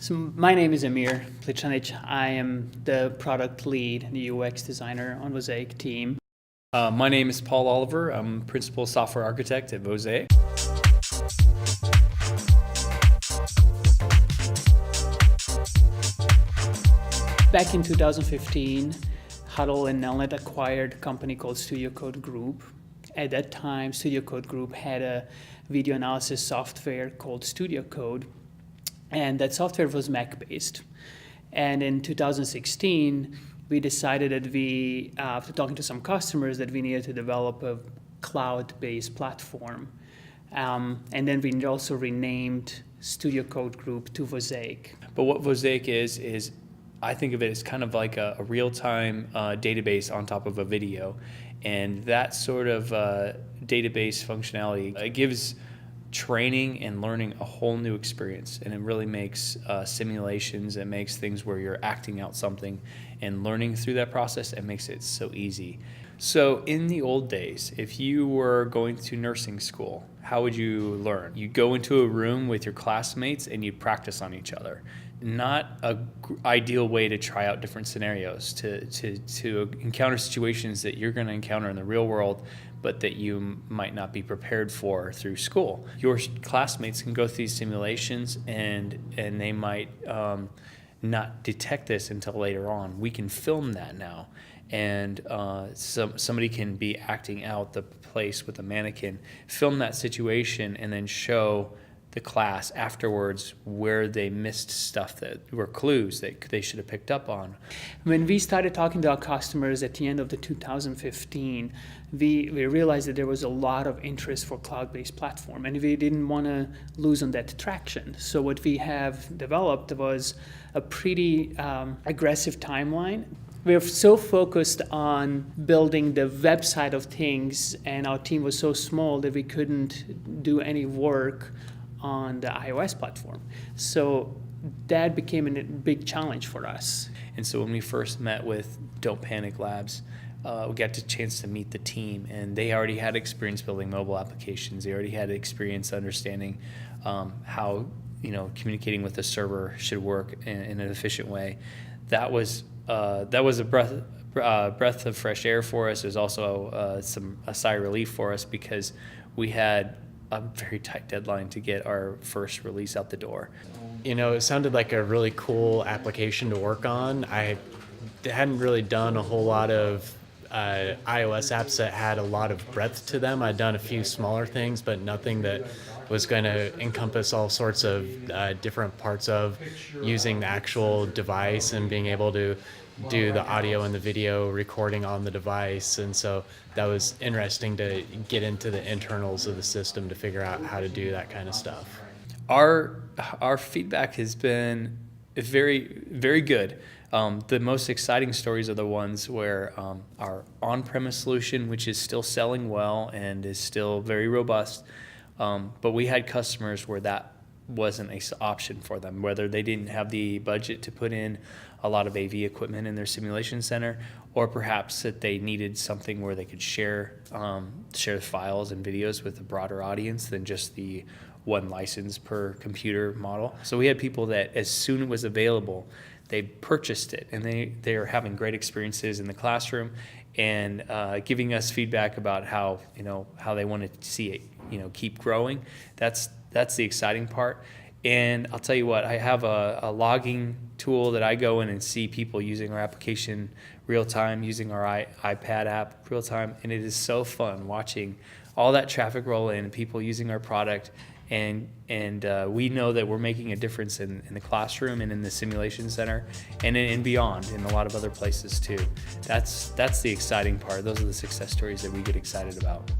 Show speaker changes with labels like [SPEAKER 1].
[SPEAKER 1] So my name is Amir Plichanic. I am the product lead and the UX designer on Vosaic team.
[SPEAKER 2] My name is Paul Oliver. I'm principal software architect at Vosaic.
[SPEAKER 1] Back in 2015, Huddle and Nelnet acquired a company called Studio Code Group. At that time, Studio Code Group had a video analysis software called Studio Code, and that software was Mac-based. And in 2016, we decided that after talking to some customers, that we needed to develop a cloud-based platform. And then we also renamed Studio Code Group to Vosaic.
[SPEAKER 2] But what Vosaic is I think of it as kind of like a real-time database on top of a video. And that sort of database functionality gives training and learning a whole new experience, and it really makes simulations. It makes things where you're acting out something and learning through that process. It makes it so easy. So in the old days, if you were going to nursing school, how would you learn? You'd go into a room with your classmates and you'd practice on each other. Not an ideal way to try out different scenarios, to encounter situations that you're going to encounter in the real world, but that you might not be prepared for through school. Your classmates can go through these simulations and they might not detect this until later on. We can film that now. And somebody can be acting out the place with a mannequin, film that situation, and then show the class afterwards where they missed stuff that were clues that they should have picked up on.
[SPEAKER 1] When we started talking to our customers at the end of 2015, we realized that there was a lot of interest for cloud-based platform, and we didn't want to lose on that traction. So what we have developed was a pretty aggressive timeline. We're so focused on building the website of things, and our team was so small that we couldn't do any work on the iOS platform. So that became a big challenge for us.
[SPEAKER 2] And so when we first met with Don't Panic Labs, we got the chance to meet the team, and they already had experience building mobile applications. They already had experience understanding how communicating with the server should work in an efficient way. That was a breath of fresh air for us. It was also a sigh of relief for us, because we had a very tight deadline to get our first release out the door.
[SPEAKER 3] It sounded like a really cool application to work on. I hadn't really done a whole lot of iOS apps that had a lot of breadth to them. I'd done a few smaller things, but nothing that was going to encompass all sorts of different parts of using the actual device and being able to do the audio and the video recording on the device. And so that was interesting to get into the internals of the system to figure out how to do that kind of stuff.
[SPEAKER 2] Our feedback has been very, very good. The most exciting stories are the ones where our on-premise solution, which is still selling well and is still very robust, but we had customers where that wasn't an option for them, whether they didn't have the budget to put in a lot of AV equipment in their simulation center, or perhaps that they needed something where they could share files and videos with a broader audience than just the one license per computer model. So we had people that as soon as it was available, they purchased it, and they are having great experiences in the classroom, and giving us feedback about how they wanted to see it keep growing. That's the exciting part. And I'll tell you what, I have a logging tool that I go in and see people using our application real time, using our iPad app real time, and it is so fun watching all that traffic roll in, people using our product. And we know that we're making a difference in the classroom and in the simulation center and beyond, in a lot of other places too. That's the exciting part. Those are the success stories that we get excited about.